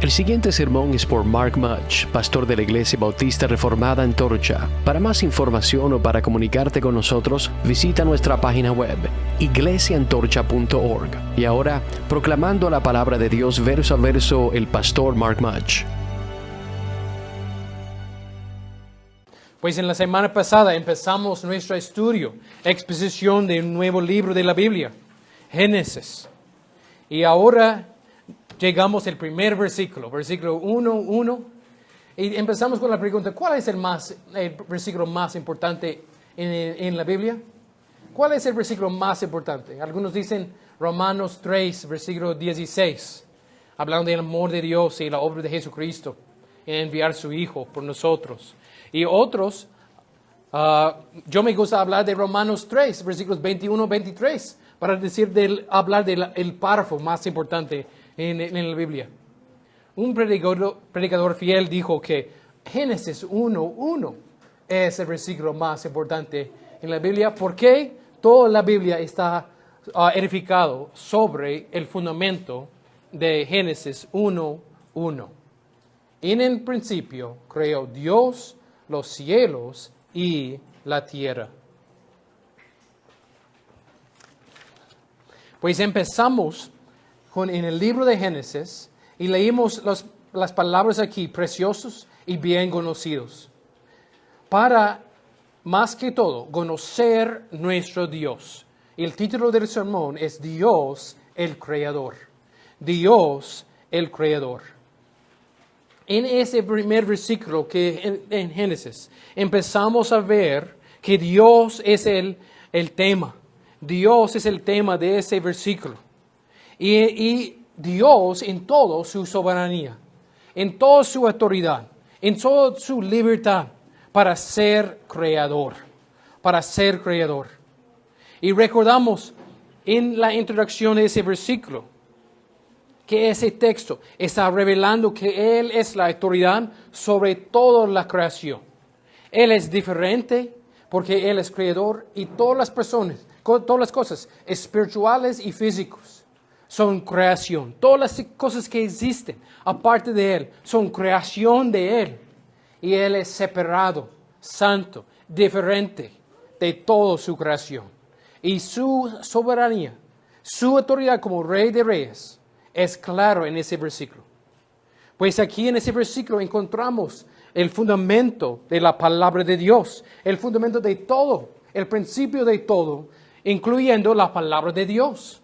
El siguiente sermón es por Mark Mudge, pastor de la Iglesia Bautista Reformada Antorcha. Para más información o para comunicarte con nosotros, visita nuestra página web, iglesiantorcha.org. Y ahora, proclamando la palabra de Dios verso a verso, el pastor Mark Mudge. Pues en la semana pasada empezamos nuestro estudio, exposición de un nuevo libro de la Biblia, Génesis. Y ahora llegamos al primer versículo 1:1, y empezamos con la pregunta, ¿cuál es el versículo más importante en la Biblia? ¿Cuál es el versículo más importante? Algunos dicen Romanos 3, versículo 16, hablando del amor de Dios y la obra de Jesucristo en enviar a su Hijo por nosotros. Y otros, yo me gusta hablar de Romanos 3, versículos 21-23, para hablar del párrafo más importante en la Biblia. Un predicador fiel dijo que Génesis 1:1 es el versículo más importante en la Biblia, porque toda la Biblia está edificado sobre el fundamento de Génesis 1:1. En el principio creó Dios los cielos y la tierra. Pues empezamos en el libro de Génesis y leímos las palabras aquí, preciosos y bien conocidos, para, más que todo, conocer nuestro Dios. Y el título del sermón es Dios el Creador. Dios el Creador. En ese primer versículo que en Génesis empezamos a ver que Dios es el tema. Dios es el tema de ese versículo. Y Dios en toda su soberanía, en toda su autoridad, en toda su libertad para ser creador. Y recordamos en la introducción de ese versículo que ese texto está revelando que Él es la autoridad sobre toda la creación. Él es diferente porque Él es creador y todas las personas, todas las cosas espirituales y físicas son creación. Todas las cosas que existen aparte de Él son creación de Él. Y Él es separado, santo, diferente de toda su creación. Y su soberanía, su autoridad como Rey de Reyes, es claro en ese versículo. Pues aquí en ese versículo encontramos el fundamento de la palabra de Dios, el fundamento de todo, el principio de todo, incluyendo la palabra de Dios.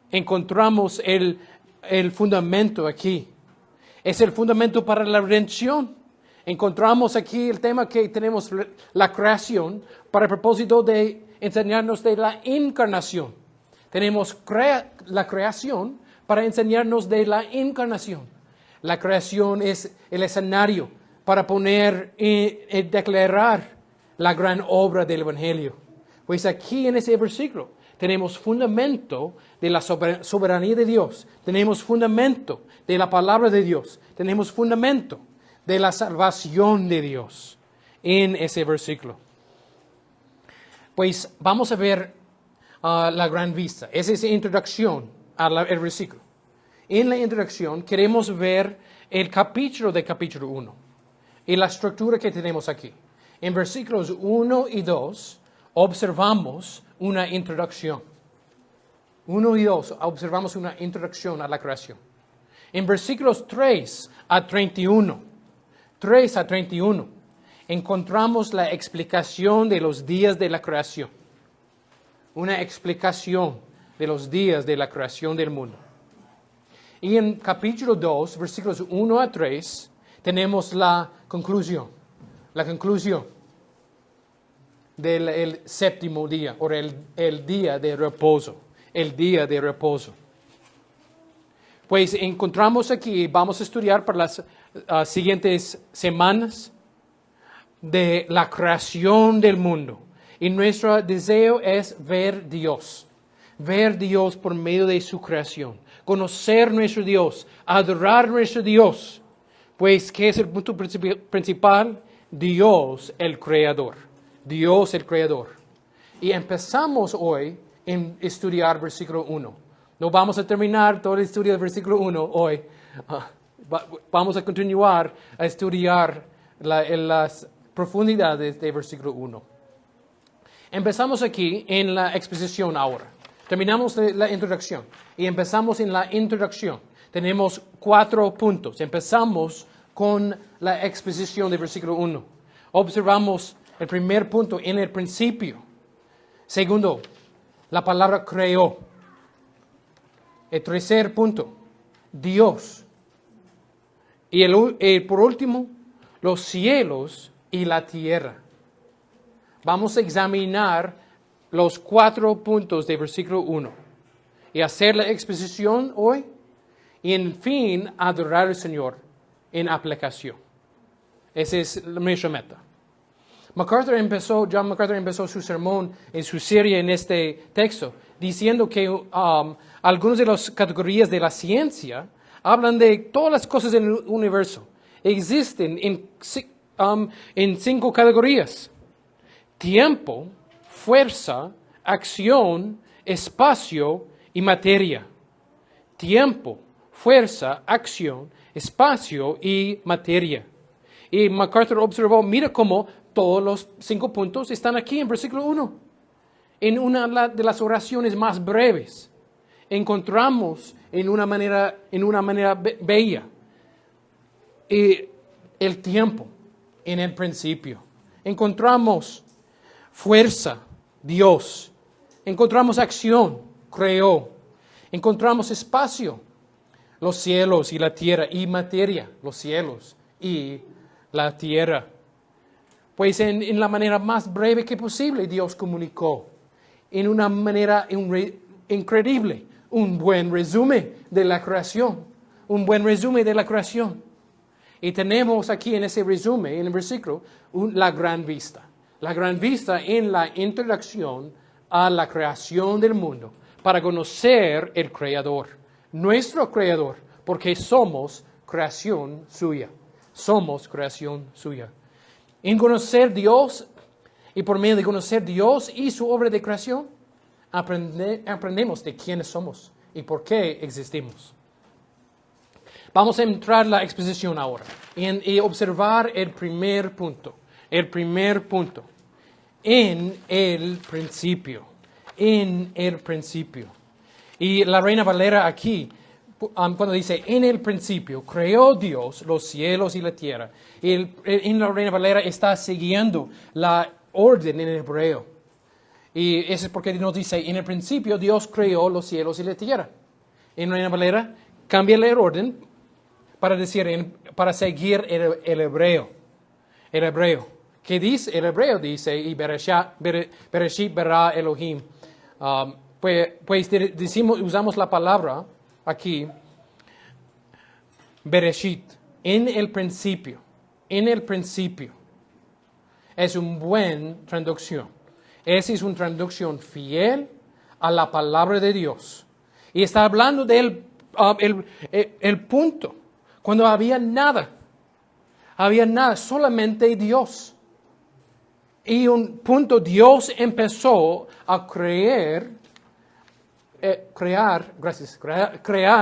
Encontramos el fundamento aquí. Es el fundamento para la redención. Encontramos aquí el tema que tenemos la creación para el propósito de enseñarnos de la encarnación. Tenemos la creación para enseñarnos de la encarnación. La creación es el escenario para poner y declarar la gran obra del Evangelio. Pues aquí en ese versículo tenemos fundamento de la soberanía de Dios. Tenemos fundamento de la palabra de Dios. Tenemos fundamento de la salvación de Dios en ese versículo. Pues vamos a ver la gran vista. Esa es la introducción al versículo. En la introducción queremos ver el capítulo 1 y la estructura que tenemos aquí. En versículos 1 y 2 observamos una introducción. 1 y 2 observamos una introducción a la creación. En versículos 3 a 31, encontramos la explicación de los días de la creación. Una explicación de los días de la creación del mundo. Y en capítulo 2, versículos 1 a 3, tenemos la conclusión. La conclusión del séptimo día, o el día de reposo. El día de reposo. Pues encontramos aquí, vamos a estudiar para las siguientes semanas, de la creación del mundo. Y nuestro deseo es ver Dios por medio de su creación. Conocer nuestro Dios, adorar nuestro Dios. Pues, ¿qué es el punto principal? Dios el Creador. Dios el Creador. Y empezamos hoy en estudiar versículo 1. No vamos a terminar todo el estudio del versículo 1 hoy. Vamos a continuar a estudiar las profundidades del versículo 1. Empezamos aquí en la exposición ahora. Terminamos la introducción y empezamos en la introducción. Tenemos 4 puntos. Empezamos con la exposición del versículo 1. Observamos el primer punto en el principio. Segundo, la palabra creó. El tercer punto, Dios. Y por último, los cielos y la tierra. Vamos a examinar los 4 puntos del versículo 1 y hacer la exposición hoy y en fin adorar al Señor en aplicación. Esa es nuestra meta. John MacArthur empezó su sermón en su serie en este texto diciendo que algunas de las categorías de la ciencia hablan de todas las cosas del universo. Existen en 5 categorías: tiempo, fuerza, acción, espacio y materia. Tiempo, fuerza, acción, espacio y materia. Y MacArthur observó, mira cómo todos los 5 puntos están aquí en versículo 1. En una de las oraciones más breves, encontramos en una manera bella el tiempo en el principio. Encontramos fuerza, Dios. Encontramos acción, creó. Encontramos espacio, los cielos y la tierra, y materia, los cielos y la tierra. Pues en la manera más breve que posible Dios comunicó, en una manera increíble, un buen resumen de la creación, Y tenemos aquí en ese resumen, en el versículo, la gran vista en la introducción a la creación del mundo, para conocer el Creador, nuestro Creador, porque somos creación suya. En conocer Dios, y por medio de conocer Dios y su obra de creación, aprendemos de quiénes somos y por qué existimos. Vamos a entrar en la exposición ahora y observar el primer punto. En el principio. Y la Reina Valera aquí, cuando dice en el principio, creó Dios los cielos y la tierra. En la Reina Valera está siguiendo la orden en hebreo. Y eso es porque nos dice, en el principio Dios creó los cielos y la tierra. En Reina Valera cambia el orden para seguir el hebreo. ¿Qué dice? El hebreo dice, y Bereshit bara Elohim. Pues usamos la palabra aquí, Bereshit, en el principio. Es una buena traducción. Esa es una traducción fiel a la palabra de Dios. Y está hablando del el punto, cuando había nada, solamente Dios. Y un punto, Dios empezó a crear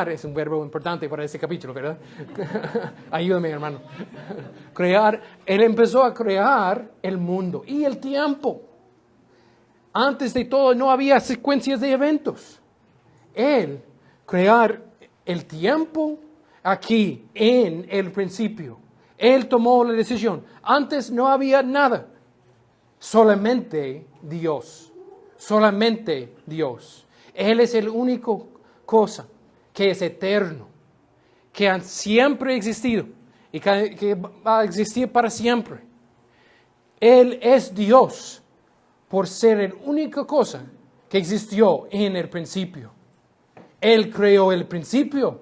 es un verbo importante para ese capítulo, ¿verdad? Ayúdame, hermano. Él empezó a crear el mundo y el tiempo. Antes de todo no había secuencias de eventos. Él crear el tiempo aquí en el principio. Él tomó la decisión. Antes no había nada. Solamente Dios. Él es el único cosa que es eterno, que ha siempre existido y que va a existir para siempre. Él es Dios por ser la única cosa que existió en el principio. Él creó el principio.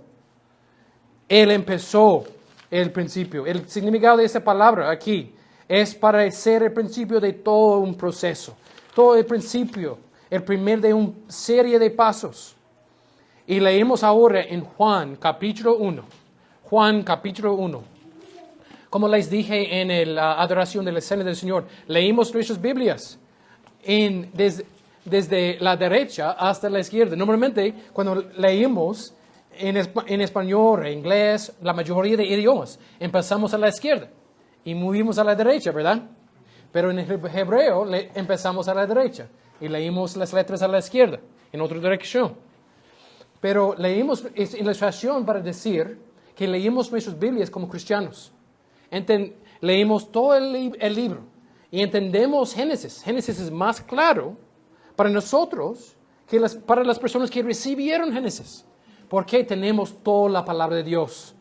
Él empezó el principio. El significado de esa palabra aquí es para ser el principio de todo un proceso. Todo el principio, el primer de una serie de pasos. Y leemos ahora en Juan capítulo 1. Como les dije en la adoración de la Cena del Señor, leímos nuestras Biblias desde la derecha hasta la izquierda. Normalmente, cuando leímos en español, en inglés, la mayoría de idiomas, empezamos a la izquierda y movimos a la derecha, ¿verdad? Pero en el hebreo empezamos a la derecha y leímos las letras a la izquierda, en otra dirección. Pero leímos esta ilustración para decir que leímos nuestras Biblias como cristianos. Leímos todo el libro y entendemos Génesis. Génesis es más claro para nosotros que para las personas que recibieron Génesis. Porque tenemos toda la palabra de Dios.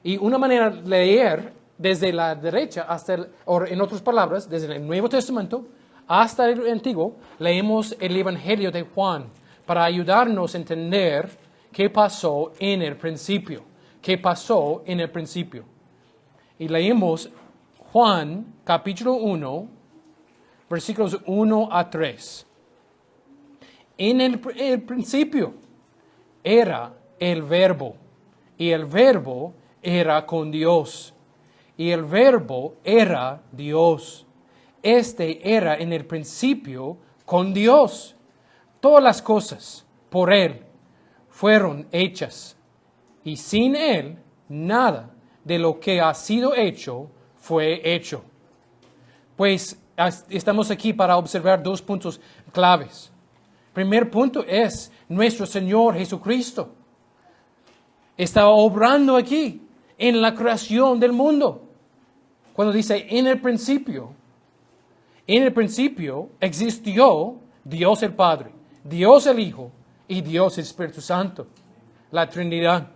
Y una manera de leer desde la derecha o en otras palabras, desde el Nuevo Testamento hasta el Antiguo, leemos el Evangelio de Juan para ayudarnos a entender qué pasó en el principio. ¿Qué pasó en el principio? Y leemos Juan capítulo 1, versículos 1 a 3. En el principio era el Verbo, y el Verbo era con Dios, y el Verbo era Dios. Este era en el principio con Dios. Todas las cosas por Él fueron hechas, y sin Él nada de lo que ha sido hecho fue hecho. Pues estamos aquí para observar dos puntos claves. Primer punto es nuestro Señor Jesucristo. Está obrando aquí en la creación del mundo. Cuando dice en el principio existió Dios el Padre, Dios el Hijo y Dios el Espíritu Santo. La Trinidad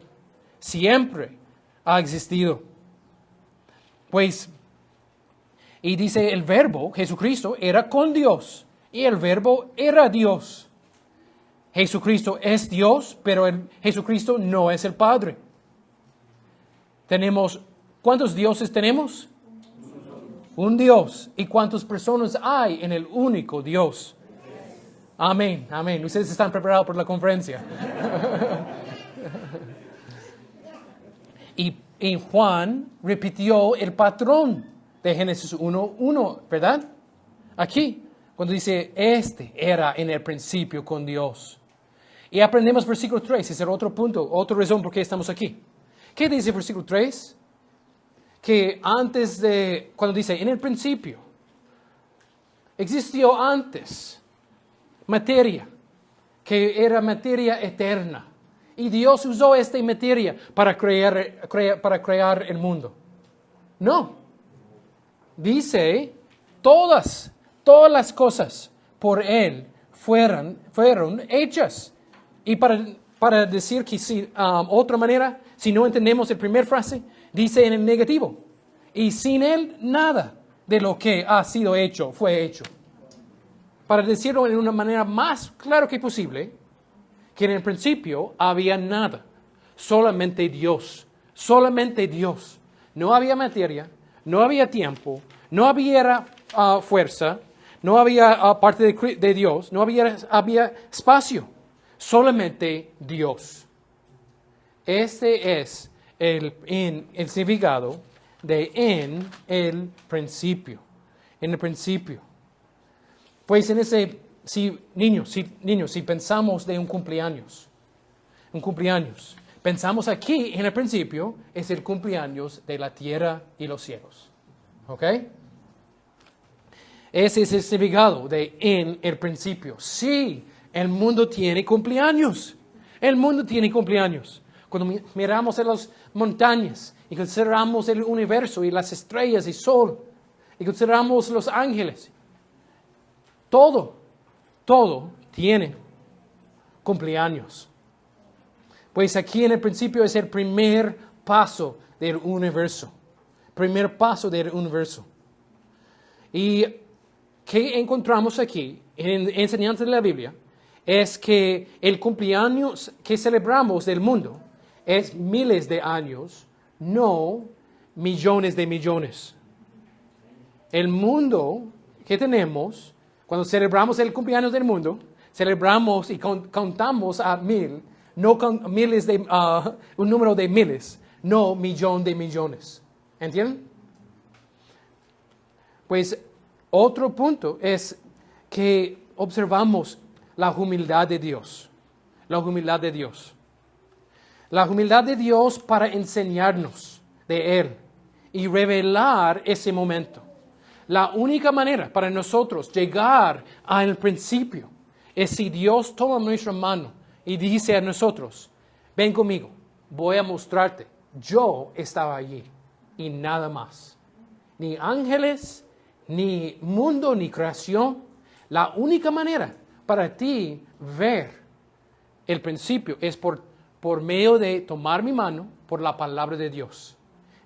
siempre ha existido. Pues, y dice el Verbo, Jesucristo, era con Dios y el Verbo era Dios. Jesucristo es Dios, pero Jesucristo no es el Padre. ¿Cuántos dioses tenemos? Un Dios. ¿Y cuántas personas hay en el único Dios? Amén, amén. Ustedes están preparados por la conferencia. Y Juan repitió el patrón de Génesis 1:1, ¿verdad? Aquí, cuando dice, este era en el principio con Dios. Y aprendemos versículo 3, ese es el otro punto, otra razón por qué estamos aquí. ¿Qué dice versículo 3? Que cuando dice, en el principio, existió antes materia, que era materia eterna. Y Dios usó esta materia para crear el mundo. No. Dice, todas las cosas por Él fueron hechas. Y para decir que otra manera, si no entendemos la primera frase, dice en el negativo. Y sin Él, nada de lo que ha sido hecho fue hecho. Para decirlo de una manera más clara que posible, que en el principio había nada, solamente Dios, solamente Dios. No había materia, no había tiempo, no había fuerza, no había parte de Dios, no había espacio, solamente Dios. Este es el significado de en el principio. En el principio. Pues niños, si pensamos de un cumpleaños, pensamos aquí en el principio, es el cumpleaños de la tierra y los cielos. ¿Ok? Ese es el significado de en el principio. Sí, el mundo tiene cumpleaños. El mundo tiene cumpleaños. Cuando miramos en las montañas y consideramos el universo y las estrellas y el sol, y consideramos los ángeles, todo tiene cumpleaños. Pues aquí en el principio es el primer paso del universo. Primer paso del universo. Y ¿qué encontramos aquí en enseñanza de la Biblia? Es que el cumpleaños que celebramos del mundo es miles de años, no millones de millones. El mundo que tenemos, cuando celebramos el cumpleaños del mundo, celebramos y contamos a 1000, no con miles de, un número de miles, no millón de millones. ¿Entienden? Pues otro punto es que observamos la humildad de Dios. La humildad de Dios. La humildad de Dios para enseñarnos de Él y revelar ese momento. La única manera para nosotros llegar al principio es si Dios toma nuestra mano y dice a nosotros, ven conmigo, voy a mostrarte, yo estaba allí y nada más. Ni ángeles, ni mundo, ni creación. La única manera para ti ver el principio es por medio de tomar mi mano por la palabra de Dios.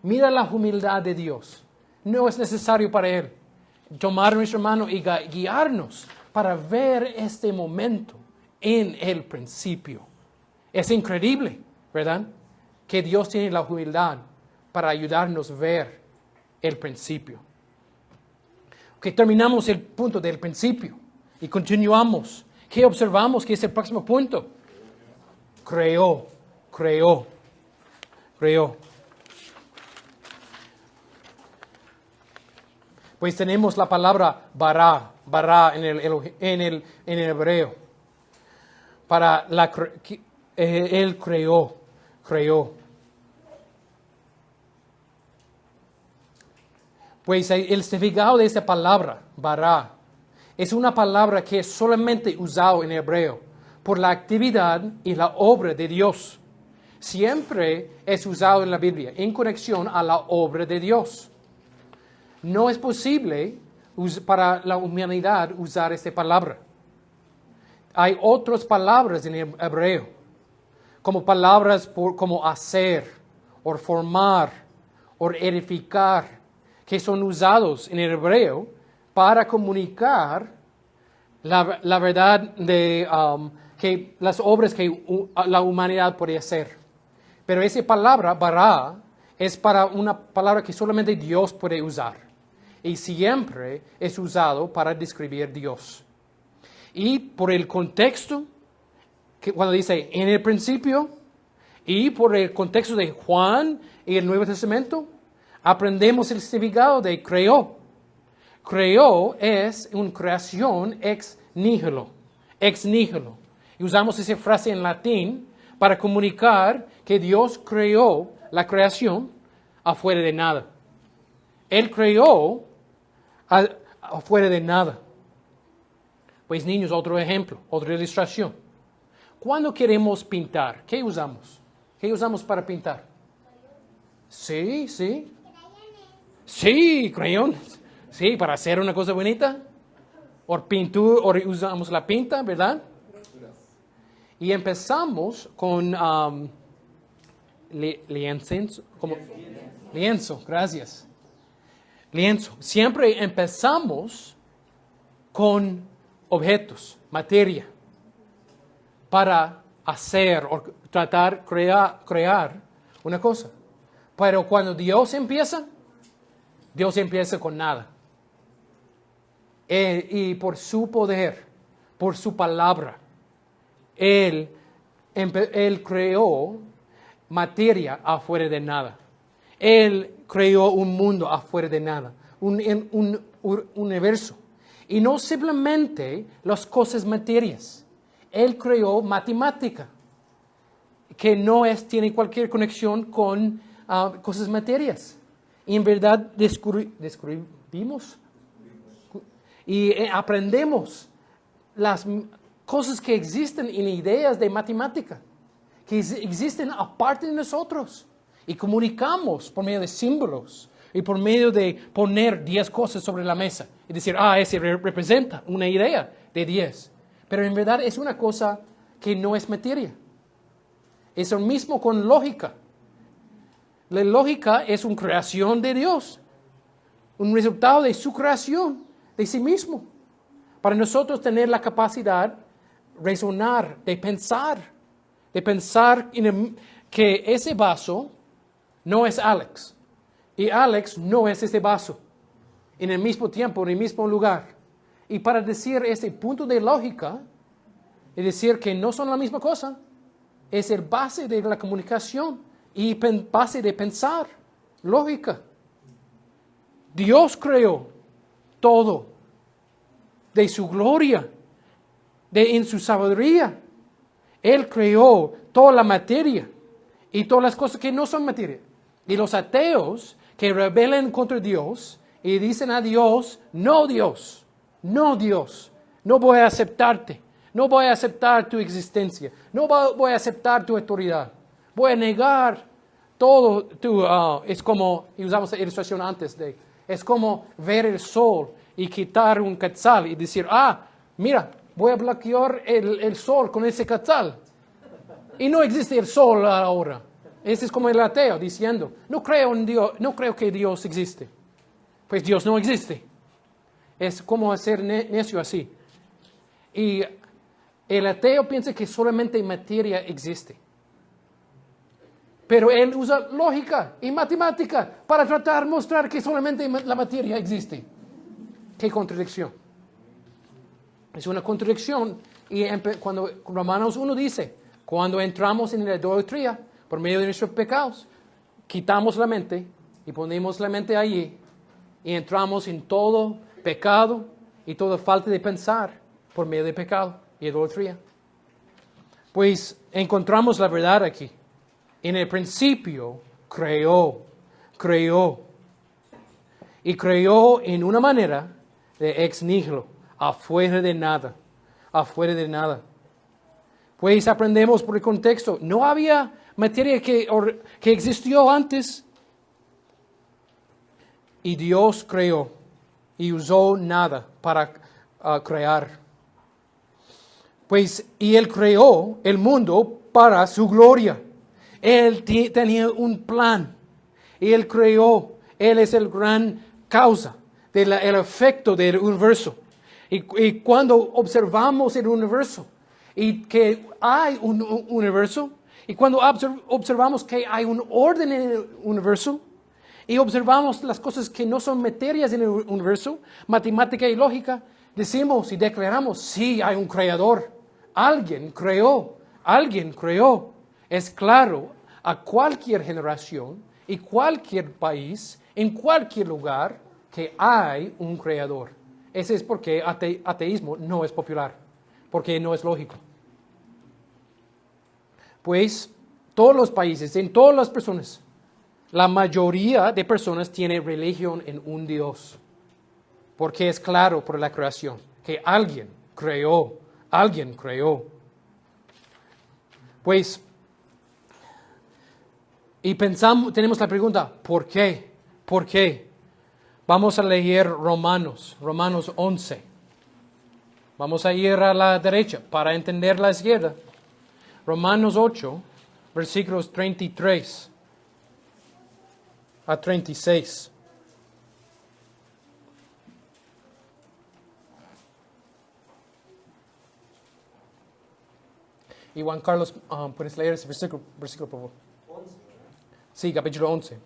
Mira la humildad de Dios. No es necesario para Él tomar nuestra mano y guiarnos para ver este momento en el principio. Es increíble, ¿verdad? Que Dios tiene la humildad para ayudarnos a ver el principio. Ok, terminamos el punto del principio y continuamos. ¿Qué observamos? ¿Qué es el próximo punto? Creó. Pues tenemos la palabra bara en el hebreo. Él creó. Pues el significado de esa palabra, bara, es una palabra que es solamente usada en hebreo por la actividad y la obra de Dios. Siempre es usado en la Biblia en conexión a la obra de Dios. No es posible para la humanidad usar esta palabra. Hay otras palabras en el hebreo, como palabras como hacer, o formar, o edificar, que son usados en el hebreo para comunicar la verdad de que las obras que la humanidad puede hacer. Pero esa palabra, bara, es para una palabra que solamente Dios puede usar. Y siempre es usado para describir Dios. Y por el contexto, que cuando dice en el principio, y por el contexto de Juan y el Nuevo Testamento, aprendemos el significado de creó. Creó es una creación ex nihilo. Y usamos esa frase en latín para comunicar que Dios creó la creación afuera de nada. Él creó afuera de nada. Pues niños, otro ejemplo, otra ilustración. Cuando queremos pintar, ¿qué usamos? ¿Qué usamos para pintar? Sí. Sí, crayones. Sí, para hacer una cosa bonita. O pintura, o usamos la pinta, ¿verdad? Y empezamos con lienzo, gracias. Lienzo. Siempre empezamos con objetos, materia, para hacer o tratar crear una cosa. Pero cuando Dios empieza con nada. Y por su poder, por su palabra, Él creó materia afuera de nada. Él creó un mundo afuera de nada, un universo. Y no simplemente las cosas materias. Él creó matemática, que no tiene cualquier conexión con cosas materias. Y en verdad descubrimos y aprendemos las cosas que existen en ideas de matemática, que existen aparte de nosotros. Y comunicamos por medio de símbolos y por medio de poner 10 cosas sobre la mesa y decir, ese representa una idea de 10. Pero en verdad es una cosa que no es materia. Es lo mismo con lógica. La lógica es una creación de Dios, un resultado de su creación, de sí mismo. Para nosotros tener la capacidad de razonar, de pensar que ese vaso no es Alex, y Alex no es ese vaso, en el mismo tiempo, en el mismo lugar. Y para decir ese punto de lógica, y decir que no son la misma cosa, es el base de la comunicación y base de pensar, lógica. Dios creó todo de su gloria, en su sabiduría. Él creó toda la materia y todas las cosas que no son materia. Y los ateos que rebelan contra Dios y dicen a Dios, no Dios, no Dios, no voy a aceptarte, no voy a aceptar tu existencia, no voy a aceptar tu autoridad, voy a negar todo tu, es como, y usamos la ilustración antes es como ver el sol y quitar un quetzal y decir, mira, voy a bloquear el sol con ese quetzal. Y no existe el sol ahora. Ese es como el ateo diciendo, no creo en Dios, no creo que Dios existe. Pues Dios no existe. Es como hacer necio así. Y el ateo piensa que solamente materia existe. Pero él usa lógica y matemática para tratar de mostrar que solamente la materia existe. ¿Qué contradicción? Es una contradicción. Y cuando Romanos 1 dice, cuando entramos en la idolatría, por medio de nuestros pecados, quitamos la mente y ponemos la mente allí y entramos en todo pecado y toda falta de pensar por medio de pecado y idolatría. Pues encontramos la verdad aquí. En el principio creó. Y creó en una manera de ex nihilo, afuera de nada. Pues aprendemos por el contexto. No había materia que existió antes. Y Dios creó y usó nada para crear. Pues, y Él creó el mundo para su gloria. Él tenía un plan. Y Él creó. Él es el gran causa del efecto del universo. Y cuando observamos el universo y que hay un universo, y cuando observamos que hay un orden en el universo, y observamos las cosas que no son materias en el universo, matemática y lógica, decimos y declaramos, sí, hay un creador. Alguien creó. Es claro a cualquier generación y cualquier país, en cualquier lugar, que hay un creador. Ese es porque ateísmo no es popular, porque no es lógico. Pues todos los países, en todas las personas, la mayoría de personas tiene religión en un Dios, porque es claro por la creación que alguien creó. Pues, y tenemos la pregunta, ¿por qué? Vamos a leer Romanos 11. Vamos a ir a la derecha para entender la izquierda. Romanos 8, versículos 33 a 36. Y Juan Carlos, ¿puedes leer ese versículo, por favor? 11, Sí, capítulo 11.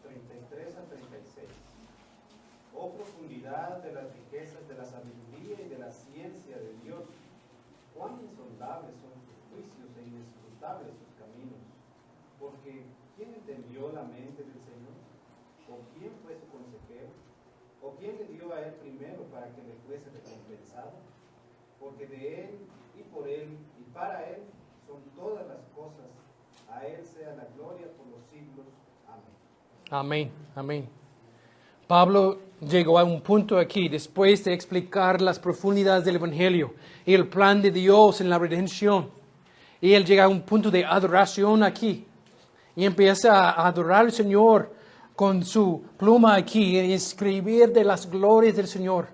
33 a 36. Oh profundidad de las riquezas de la sabiduría y de la ciencia de Dios, cuán insondables son sus juicios e inescrutables sus caminos. Porque ¿quién entendió la mente del Señor? ¿O quién fue su consejero? ¿O quién le dio a él primero para que le fuese recompensado? Porque de él y por él y para él son todas las cosas. A él sea la gloria por los siglos. Amén. Amén. Pablo llegó a un punto aquí, después de explicar las profundidades del Evangelio y el plan de Dios en la redención. Y él llega a un punto de adoración aquí. Y empieza a adorar al Señor con su pluma aquí y escribir de las glorias del Señor,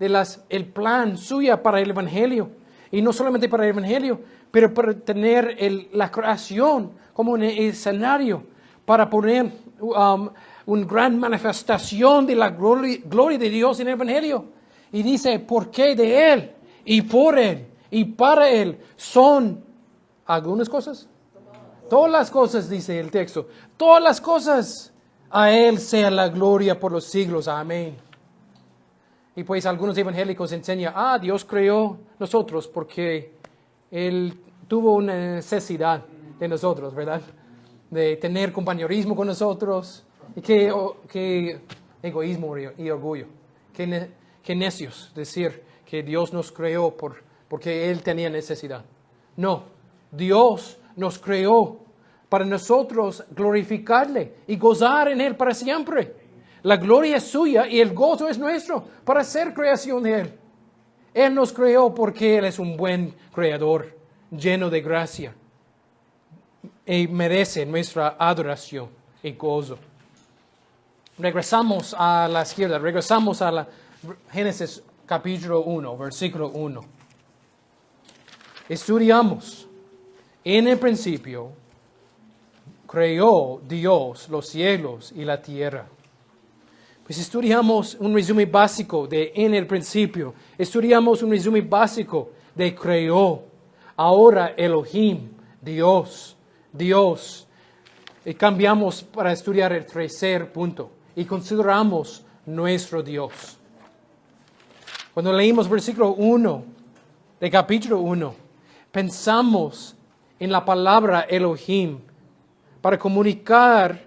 el plan suya para el Evangelio. Y no solamente para el Evangelio, pero para tener la creación como un escenario para poner una gran manifestación de la gloria de Dios en el Evangelio. Y dice, ¿por qué de Él? Y por Él, y para Él, son algunas cosas. Todas las cosas, dice el texto. Todas las cosas. A Él sea la gloria por los siglos. Amén. Y pues algunos evangélicos enseñan, Dios creó nosotros porque Él tuvo una necesidad de nosotros, ¿verdad? De tener compañerismo con nosotros. Y qué egoísmo y orgullo. Qué necios decir que Dios nos creó porque Él tenía necesidad. No, Dios nos creó para nosotros glorificarle y gozar en Él para siempre. La gloria es suya y el gozo es nuestro para ser creación de Él. Él nos creó porque Él es un buen creador, lleno de gracia, y merece nuestra adoración y gozo. Regresamos a la izquierda, regresamos a la Génesis capítulo 1, versículo 1. Estudiamos, en el principio creó Dios los cielos y la tierra. Pues estudiamos un resumen básico de en el principio. Estudiamos un resumen básico de creó. Ahora Elohim, Dios. Y cambiamos para estudiar el tercer punto. Y consideramos nuestro Dios. Cuando leímos versículo 1 de capítulo 1, pensamos en la palabra Elohim para comunicar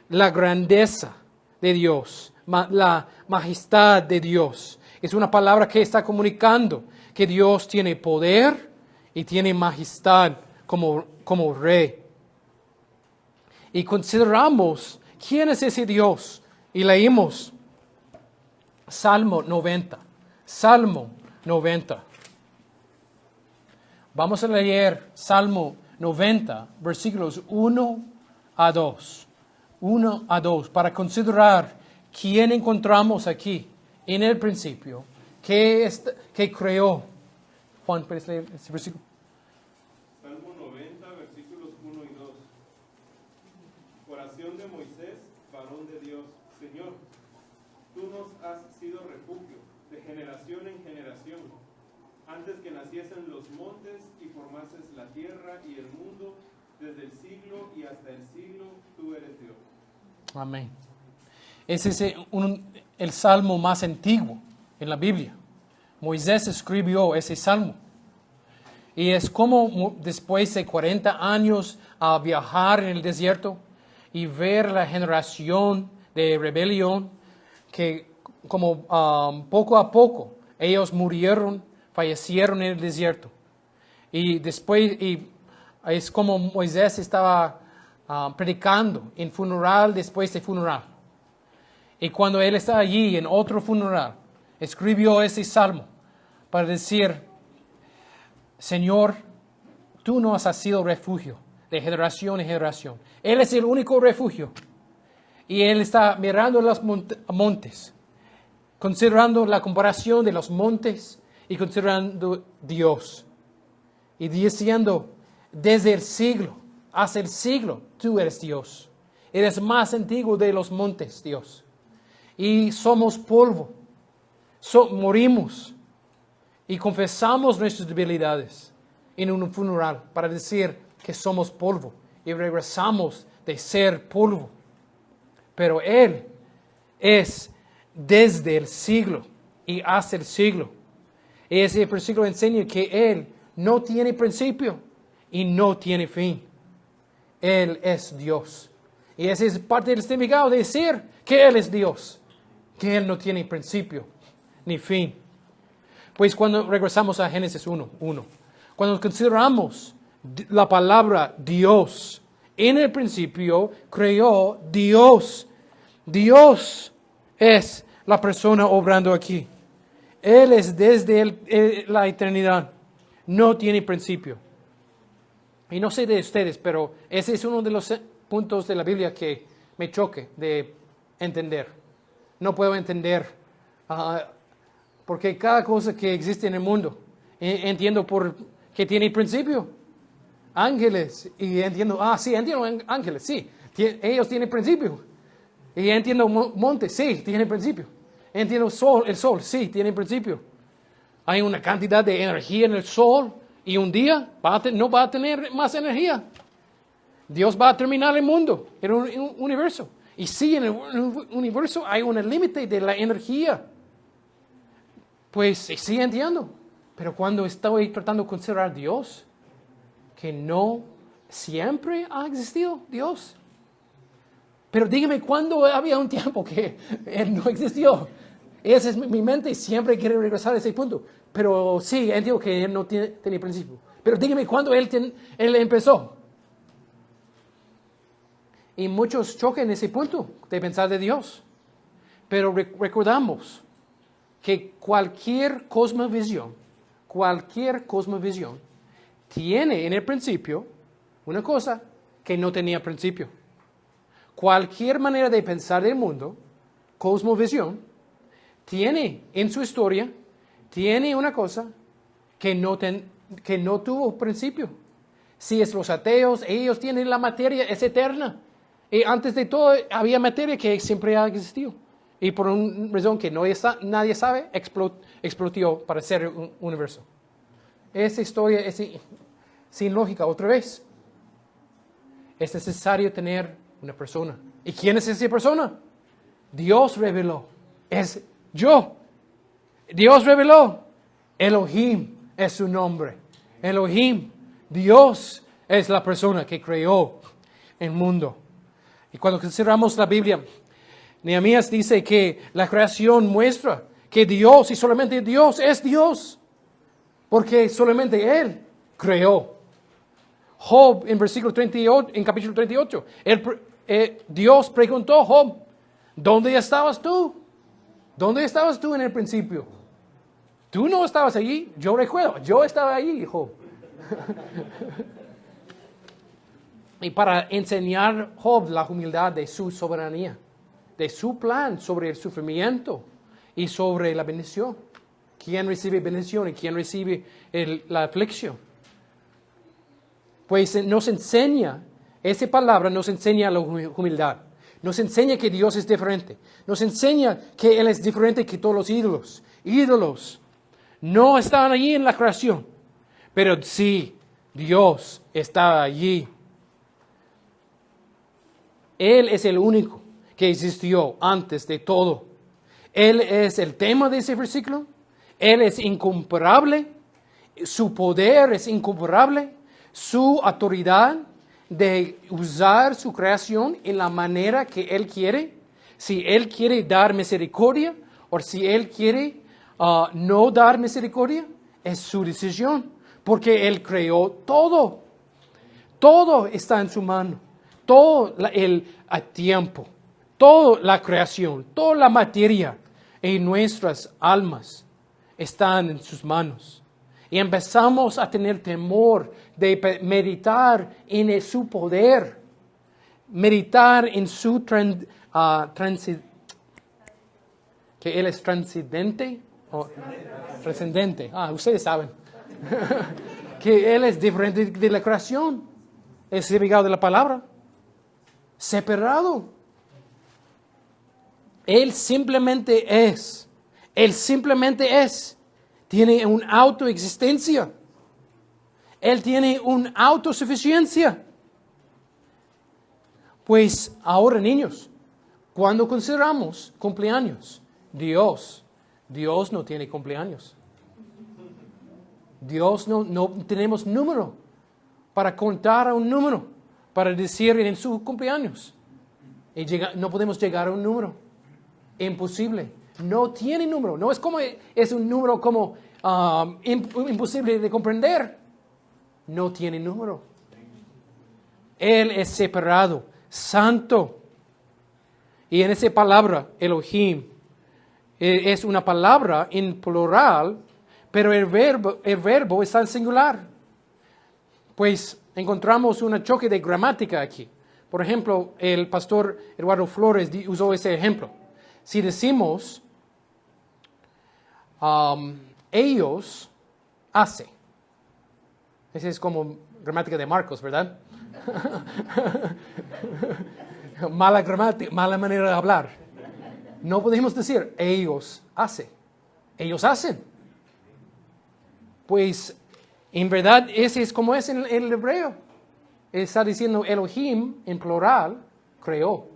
la grandeza de Dios, la majestad de Dios. Es una palabra que está comunicando que Dios tiene poder y tiene majestad como rey. Y consideramos quién es ese Dios. Y leímos Salmo 90. Salmo 90. Vamos a leer Salmo 90, versículos 1 a 2. 1 a 2, para considerar quién encontramos aquí en el principio, que creó. Juan, ¿puedes leer este versículo? Salmo 90, versículos 1 y 2. Oración de Moisés, varón de Dios. Señor, tú nos has sido refugio de generación en generación. Antes que naciesen los montes y formases la tierra y el mundo, desde el siglo y hasta el siglo, tú eres Dios. Amén. Ese es el salmo más antiguo en la Biblia. Moisés escribió ese salmo. Y es como después de 40 años a viajar en el desierto y ver la generación de rebelión que como poco a poco ellos murieron, fallecieron en el desierto. Y después es como Moisés estaba predicando en funeral después de funeral. Y cuando él está allí en otro funeral, escribió ese salmo para decir, Señor, tú nos has sido refugio de generación en generación. Él es el único refugio. Y él está mirando los montes, considerando la comparación de los montes y considerando Dios. Y diciendo, desde el siglo hasta el siglo, tú eres Dios. Eres más antiguo de los montes, Dios. Y somos polvo. Morimos. Y confesamos nuestras debilidades en un funeral para decir que somos polvo. Y regresamos de ser polvo. Pero Él es desde el siglo y hasta el siglo. Y ese versículo enseña que Él no tiene principio y no tiene fin. Él es Dios. Y ese es parte del significado de decir que Él es Dios. Que Él no tiene principio ni fin. Pues cuando regresamos a Génesis 1:1, cuando consideramos la palabra Dios, en el principio creó Dios. Dios es la persona obrando aquí. Él es desde la eternidad. No tiene principio. Y no sé de ustedes, pero ese es uno de los puntos de la Biblia que me choque de entender. No puedo entender porque cada cosa que existe en el mundo, entiendo por que tiene principio. Ángeles, y entiendo, entiendo ángeles, sí, ellos tienen principio. Y entiendo montes, sí, tienen principio. Entiendo el sol, sí, tiene principio. Hay una cantidad de energía en el sol y un día no va a tener más energía. Dios va a terminar el mundo, el universo. Y sí, en el universo hay un límite de la energía. Pues sí entiendo. Pero cuando estoy tratando de considerar a Dios, que no siempre ha existido Dios. Pero dígame, ¿cuándo había un tiempo que Él no existió? Esa es mi mente y siempre quiere regresar a ese punto. Pero sí, entiendo que Él no tiene principio. Pero dígame, ¿cuándo Él empezó? Y muchos chocan en ese punto de pensar de Dios. Pero recordamos que cualquier cosmovisión tiene en el principio una cosa que no tenía principio. Cualquier manera de pensar del mundo, cosmovisión, tiene en su historia, tiene una cosa que no tuvo principio. Si es los ateos, ellos tienen la materia, es eterna. Y antes de todo había materia que siempre ha existido. Y por una razón que nadie sabe, explotó para ser un universo. Esa historia es sin lógica otra vez. Es necesario tener una persona. ¿Y quién es esa persona? Dios reveló. Es yo. Dios reveló. Elohim es su nombre. Elohim. Dios es la persona que creó el mundo. Y cuando consideramos la Biblia, Nehemías dice que la creación muestra que Dios y solamente Dios es Dios. Porque solamente Él creó. Job en versículo 38, en capítulo 38, Dios preguntó a Job, ¿dónde estabas tú? ¿Dónde estabas tú en el principio? Tú no estabas allí, yo recuerdo, yo estaba allí, Job. Y para enseñar a Job la humildad de su soberanía, de su plan sobre el sufrimiento y sobre la bendición. ¿Quién recibe bendición y quién recibe la aflicción? Pues nos enseña, esa palabra nos enseña la humildad. Nos enseña que Dios es diferente. Nos enseña que Él es diferente que todos los ídolos. Ídolos no estaban allí en la creación, pero sí, Dios está allí. Él es el único que existió antes de todo. Él es el tema de ese versículo. Él es incomparable. Su poder es incomparable. Su autoridad de usar su creación en la manera que Él quiere. Si Él quiere dar misericordia o si Él quiere no dar misericordia, es su decisión. Porque Él creó todo. Todo está en su mano. Todo el tiempo, toda la creación, toda la materia en nuestras almas están en sus manos. Y empezamos a tener temor de meditar en su poder, meditar en su que Él es trascendente. Trascendente. Ustedes saben. Que Él es diferente de la creación. Es significado de la palabra. Separado. Él simplemente es. Él simplemente es. Tiene una autoexistencia. Él tiene una autosuficiencia. Pues ahora, niños, cuando consideramos cumpleaños, Dios no tiene cumpleaños. Dios no tenemos número para contar a un número, para decir en su cumpleaños. Y no podemos llegar a un número. Imposible. No tiene número. No es un número como imposible de comprender. No tiene número. Él es separado, santo. Y en esa palabra, Elohim, es una palabra en plural, pero el verbo está en singular. Pues encontramos un choque de gramática aquí. Por ejemplo, el pastor Eduardo Flores usó ese ejemplo. Si decimos, ellos hacen. Esa es como gramática de Marcos, ¿verdad? Mala gramática, mala manera de hablar. No podemos decir, ellos hacen. Ellos hacen. Pues, en verdad, ese es como es en el hebreo. Está diciendo Elohim, en plural, creó.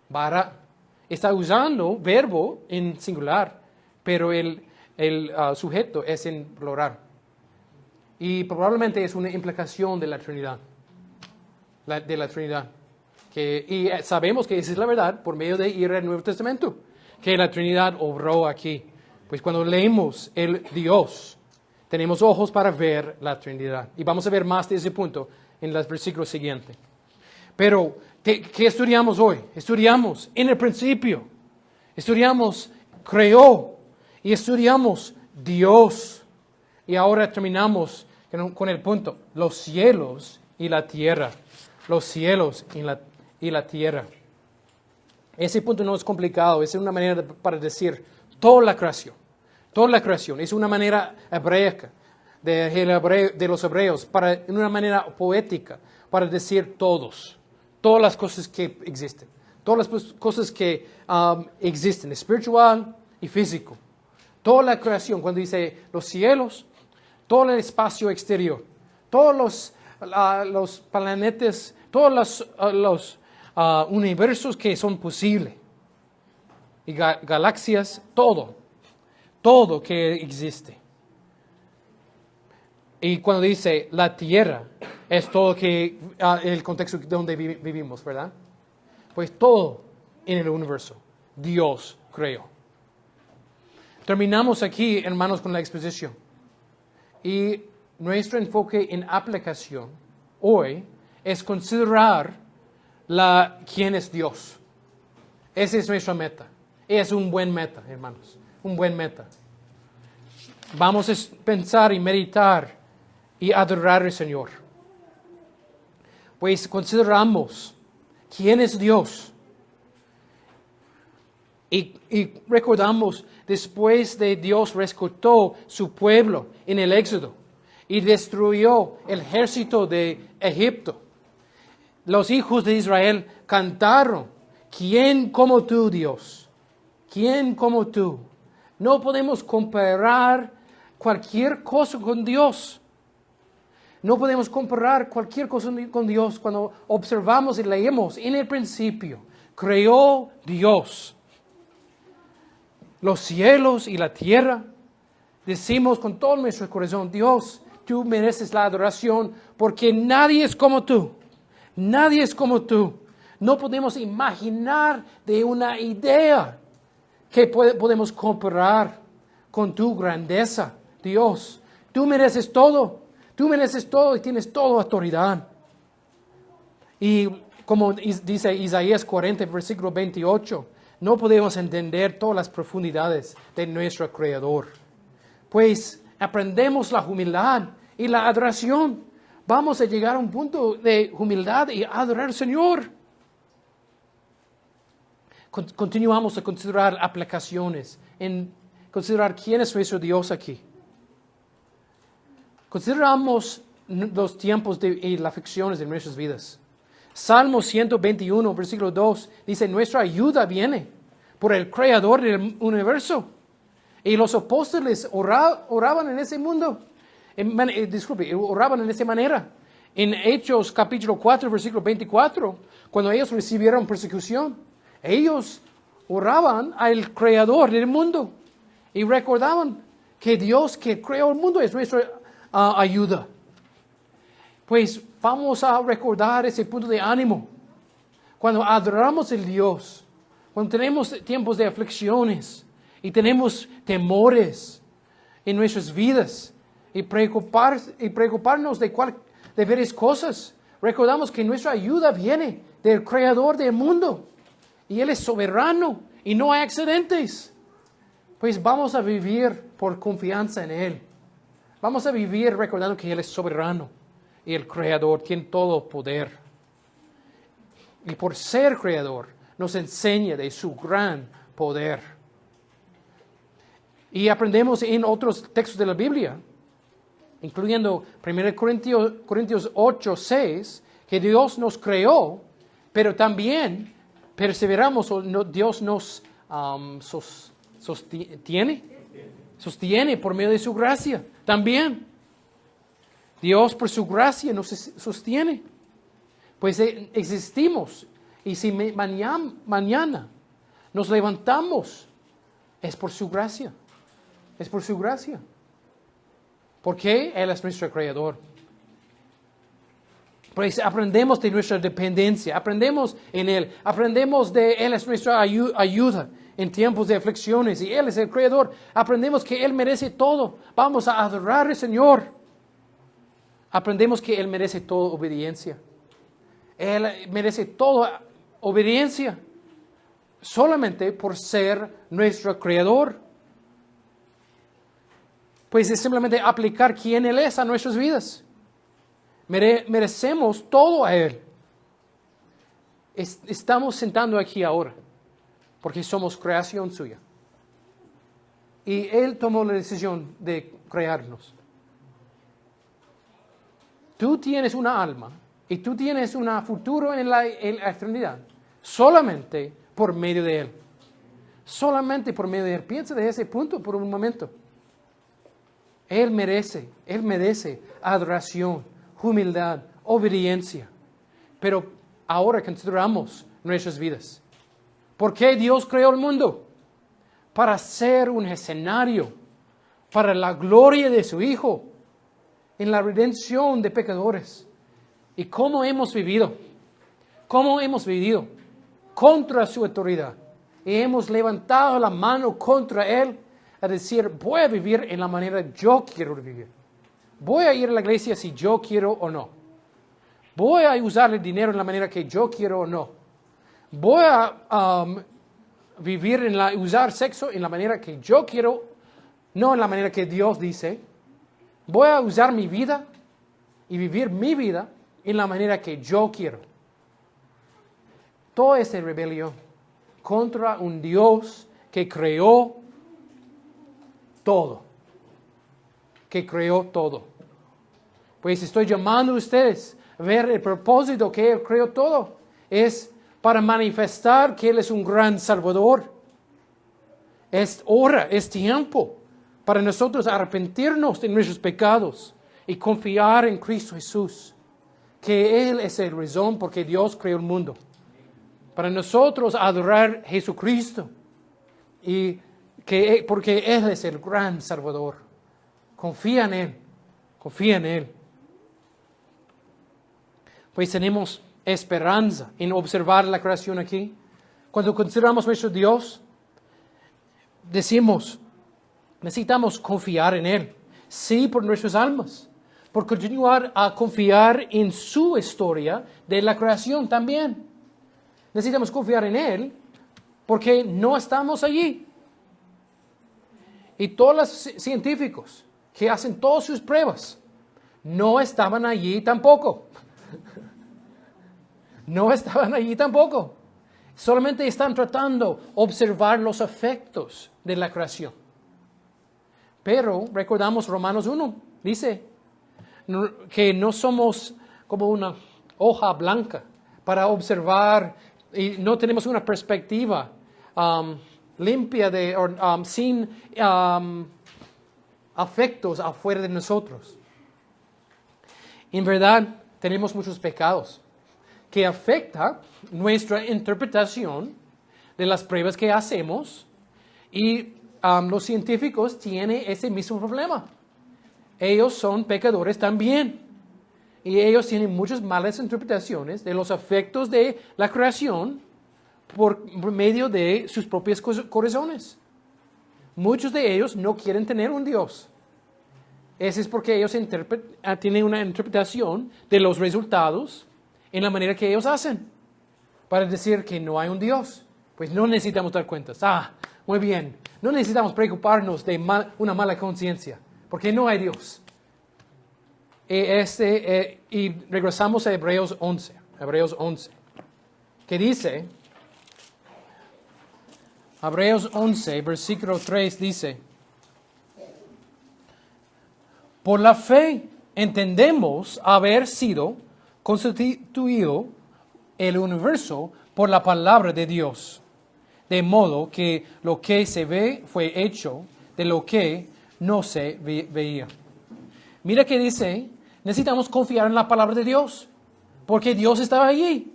Bara. Está usando verbo en singular, pero el sujeto es en plural. Y probablemente es una implicación de la Trinidad. De la Trinidad. Y sabemos que esa es la verdad por medio de ir al Nuevo Testamento. Que la Trinidad obró aquí. Pues cuando leemos el Dios, tenemos ojos para ver la Trinidad. Y vamos a ver más de ese punto en los versículos siguientes. Pero, ¿qué estudiamos hoy? Estudiamos en el principio. Estudiamos creó. Y estudiamos Dios. Y ahora terminamos con el punto. Los cielos y la tierra. Los cielos y la tierra. Ese punto no es complicado. Es una manera para decir toda la creación. Toda la creación. Es una manera hebreica de los hebreos. En una manera poética. Para decir todos. Todas las cosas que existen. Todas las cosas que existen. Espiritual y físico. Toda la creación. Cuando dice los cielos. Todo el espacio exterior. Todos los planetas. Todos los universos que son posibles. Y galaxias. Todo que existe. Y cuando dice la tierra, es todo el contexto donde vivimos, ¿verdad? Pues todo en el universo, Dios creó. Terminamos aquí, hermanos, con la exposición. Y nuestro enfoque en aplicación hoy es considerar quién es Dios. Esa es nuestra meta. Es un buen meta, hermanos. Un buen meta. Vamos a pensar y meditar y adorar al Señor. Pues consideramos quién es Dios. Y recordamos después de Dios rescató su pueblo en el Éxodo y destruyó el ejército de Egipto. Los hijos de Israel cantaron, ¿quién como tú, Dios? ¿Quién como tú? No podemos comparar cualquier cosa con Dios. No podemos comparar cualquier cosa con Dios cuando observamos y leemos en el principio. Creó Dios los cielos y la tierra. Decimos con todo nuestro corazón, Dios, tú mereces la adoración porque nadie es como tú. Nadie es como tú. No podemos imaginar de una idea que podemos comparar con tu grandeza, Dios. Tú mereces todo. Tú mereces todo y tienes toda autoridad. Y como dice Isaías 40, versículo 28, no podemos entender todas las profundidades de nuestro Creador. Pues aprendemos la humildad y la adoración. Vamos a llegar a un punto de humildad y adorar al Señor. Continuamos a considerar aplicaciones, en considerar quién es nuestro Dios aquí. Consideramos los tiempos y las aflicciones de nuestras vidas. Salmo 121, versículo 2, dice, nuestra ayuda viene por el Creador del universo. Y los apóstoles oraban en ese mundo. Oraban en esa manera. En Hechos capítulo 4, versículo 24, cuando ellos recibieron persecución, ellos oraban al Creador del mundo. Y recordaban que Dios que creó el mundo es nuestra ayuda. Pues vamos a recordar ese punto de ánimo. Cuando adoramos a Dios, cuando tenemos tiempos de aflicciones y tenemos temores en nuestras vidas y preocuparnos de varias cosas, recordamos que nuestra ayuda viene del Creador del mundo y Él es soberano y no hay accidentes. Pues vamos a vivir por confianza en Él. Vamos a vivir recordando que Él es soberano y el Creador tiene todo poder. Y por ser Creador, nos enseña de su gran poder. Y aprendemos en otros textos de la Biblia, incluyendo 1 Corintios 8, 6, que Dios nos creó, pero también perseveramos, Dios nos sostiene por medio de su gracia. También Dios por su gracia nos sostiene. Pues existimos. Y si mañana nos levantamos, es por su gracia. Es por su gracia. Porque Él es nuestro Creador. Pues aprendemos de nuestra dependencia. Aprendemos en Él. Aprendemos de Él es nuestra ayuda en tiempos de aflicciones. Y Él es el Creador. Aprendemos que Él merece todo. Vamos a adorar al Señor. Aprendemos que Él merece toda obediencia. Él merece toda obediencia solamente por ser nuestro creador. Pues es simplemente aplicar quién Él es a nuestras vidas. Merecemos todo a Él. Estamos sentando aquí ahora porque somos creación suya. Y Él tomó la decisión de crearnos. Tú tienes una alma y tú tienes un futuro en la eternidad solamente por medio de Él. Solamente por medio de Él. Piensa de ese punto por un momento. Él merece adoración, humildad, obediencia. Pero ahora consideramos nuestras vidas. ¿Por qué Dios creó el mundo? Para ser un escenario para la gloria de su Hijo en la redención de pecadores. ¿Y cómo hemos vivido? ¿Cómo hemos vivido? Contra su autoridad. Y hemos levantado la mano contra Él a decir, voy a vivir en la manera que yo quiero vivir. Voy a ir a la iglesia si yo quiero o no. Voy a usar el dinero en la manera que yo quiero o no. Voy a usar sexo en la manera que yo quiero, no en la manera que Dios dice. Voy a usar mi vida y vivir mi vida en la manera que yo quiero. Toda esa rebelión contra un Dios que creó todo. Que creó todo. Pues estoy llamando a ustedes a ver el propósito que Él creó todo. Es para manifestar que Él es un gran Salvador. Es hora, es tiempo para nosotros arrepentirnos de nuestros pecados y confiar en Cristo Jesús. Que Él es el razón por que Dios creó el mundo. Para nosotros adorar a Jesucristo. Y porque Él es el gran Salvador. Confía en Él. Confía en Él. Pues tenemos esperanza en observar la creación aquí. Cuando consideramos nuestro Dios, decimos, necesitamos confiar en Él. Sí, por nuestras almas. Por continuar a confiar en su historia de la creación también. Necesitamos confiar en Él porque no estamos allí. Y todos los científicos que hacen todas sus pruebas no estaban allí tampoco. No estaban allí tampoco. Solamente están tratando de observar los efectos de la creación. Pero recordamos Romanos 1, dice que no somos como una hoja blanca para observar y no tenemos una perspectiva limpia sin afectos afuera de nosotros. En verdad, tenemos muchos pecados que afectan nuestra interpretación de las pruebas que hacemos y los científicos tienen ese mismo problema. Ellos son pecadores también y ellos tienen muchas malas interpretaciones de los efectos de la creación por medio de sus propios corazones. Muchos de ellos no quieren tener un Dios. Eso es porque ellos tienen una interpretación de los resultados en la manera que ellos hacen. Para decir que no hay un Dios. Pues no necesitamos dar cuentas. Muy bien. No necesitamos preocuparnos de una mala conciencia. Porque no hay Dios. Y regresamos a Hebreos 11. Hebreos 11. Que dice... Hebreos 11, versículo 3 dice, por la fe entendemos haber sido constituido el universo por la palabra de Dios, de modo que lo que se ve fue hecho de lo que no se veía. Mira que dice, necesitamos confiar en la palabra de Dios, porque Dios estaba allí.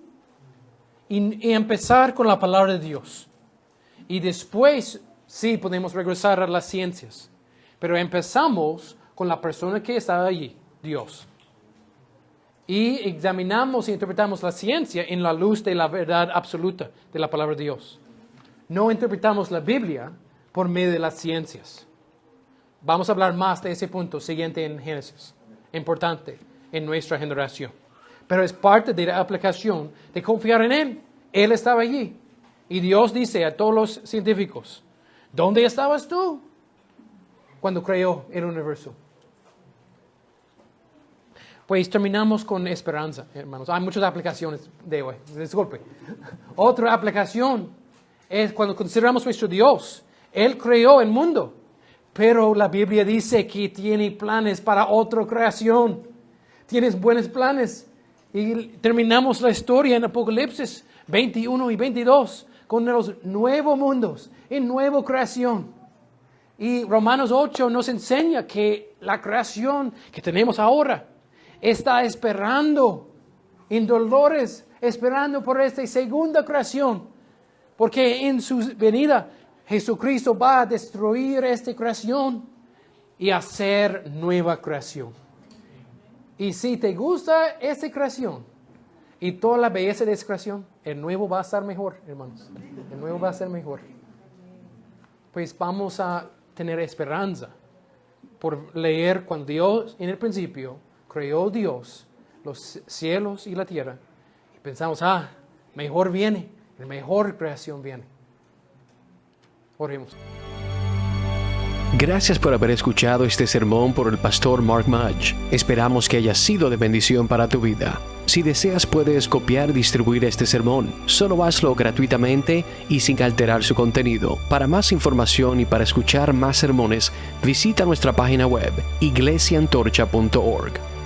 Y empezar con la palabra de Dios. Y después, sí, podemos regresar a las ciencias. Pero empezamos con la persona que estaba allí, Dios. Y examinamos y interpretamos la ciencia en la luz de la verdad absoluta de la palabra de Dios. No interpretamos la Biblia por medio de las ciencias. Vamos a hablar más de ese punto siguiente en Génesis. Importante en nuestra generación. pero es parte de la aplicación de confiar en Él. Él estaba allí. Y Dios dice a todos los científicos, ¿dónde estabas tú cuando creó el universo? Pues terminamos con esperanza, hermanos. Hay muchas aplicaciones de hoy. Disculpe. Otra aplicación es cuando consideramos nuestro Dios. Él creó el mundo, pero la Biblia dice que tiene planes para otra creación. Tienes buenos planes. Y terminamos la historia en Apocalipsis 21 y 22 con los nuevos mundos y nueva creación. Y Romanos 8 nos enseña que la creación que tenemos ahora está esperando en dolores, esperando por esta segunda creación, porque en su venida Jesucristo va a destruir esta creación y hacer nueva creación. Y si te gusta esta creación y toda la belleza de esta creación, el nuevo va a estar mejor, hermanos. El nuevo va a ser mejor. Pues vamos a tener esperanza por leer cuando Dios en el principio creó Dios los cielos y la tierra. Y pensamos, mejor viene, la mejor creación viene. Oremos. Gracias por haber escuchado este sermón por el pastor Mark Mudge. Esperamos que haya sido de bendición para tu vida. Si deseas, puedes copiar y distribuir este sermón. Solo hazlo gratuitamente y sin alterar su contenido. Para más información y para escuchar más sermones, visita nuestra página web, iglesiaantorcha.org.